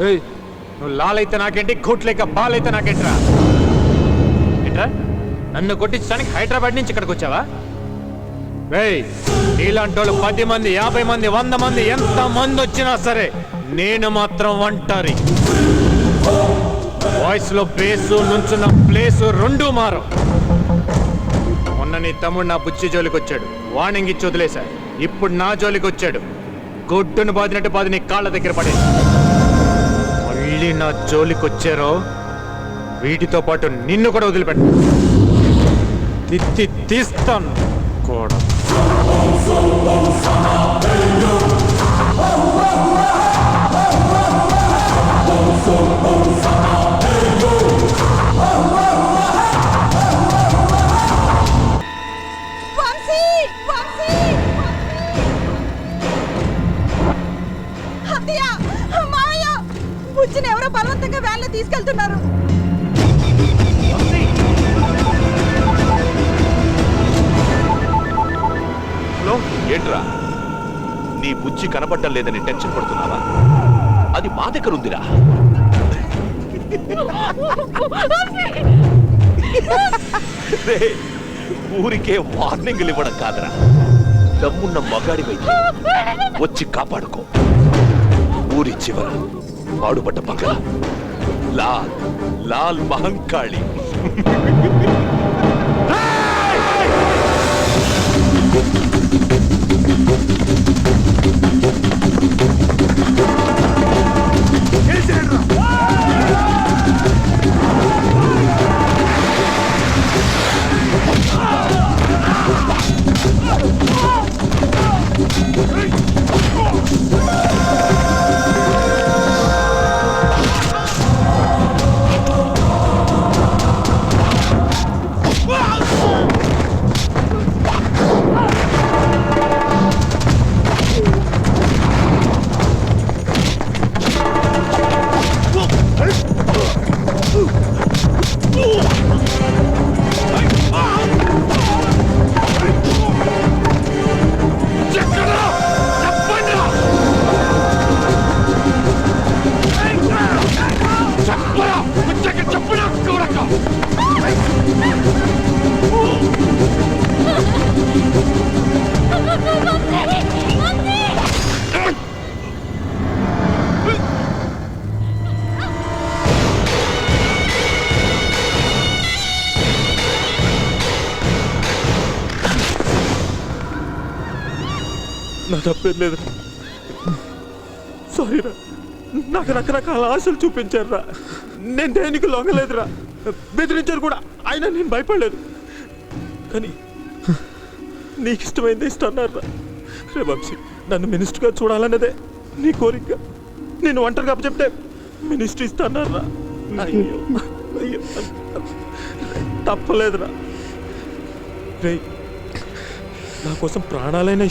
ఏయ్, నువ్వు లాలైతే నాకేంటి, కోట్లేక బాలైతే నాకేంట్రా? ఏంట్రా నన్ను కొట్టించడానికి హైదరాబాద్ నుంచి ఇక్కడికి వచ్చావా? ఏయ్, నీలాంటి వాళ్ళు 10 మంది 50 మంది 100 మంది ఎంత మంది వచ్చినా సరే నేను మాత్రం ఒంటరి. వాయిస్ లో బేసు, నుంచున్న ప్లేసు రెండూ మారు. మొన్న నీ తమ్ముడు నా బుచ్చి జోలికి వచ్చాడు, వార్నింగ్ ఇచ్చి వదిలేశా. ఇప్పుడు నా జోలికి వచ్చాడు, గొడ్డును బాదినట్టు బాది నీ కాళ్ళ దగ్గర పడేది. మళ్ళీ నా జోలికి వచ్చారో వీటితో పాటు నిన్ను కూడా వదిలిపెట్ట, తిత్తి తీస్తాను కూడా. బుజ్జిని ఎవరో బలవంతంగా వ్యాన్ లో తీసుకెళ్తున్నారు. ఏంట్రా, నీ బుజ్జి కనబడ్డం లేదని టెన్షన్ పడుతున్నావా? అది మా దగ్గర ఉందిరా. ఊరికే వార్నింగ్లు ఇవ్వడం కాదురా, దమ్మున్న మగాడివైతే వచ్చి కాపాడుకో. ఊరి చివర పాడుపడ్డ పక్కన లాల్ లాల్ మహంకాళి. నా తప్పేం లేదు, సారీరా. నాకు రకరకాల ఆశలు చూపించారురా, నేను దేనికి లొంగలేదురా. బెదిరించారు కూడా, అయినా నేను భయపడలేదు. కానీ నీకు ఇష్టమైంది ఇష్టన్నారా. రే వంశీ, నన్ను మినిస్టర్గా చూడాలన్నదే నీ కోరిక. నేను ఒంటరిగా చెప్తే మినిస్టర్ ఇస్తాన్నారా. అయ్యో అయ్యో, తప్పలేదురా. రే, నా కోసం ప్రాణాలైనా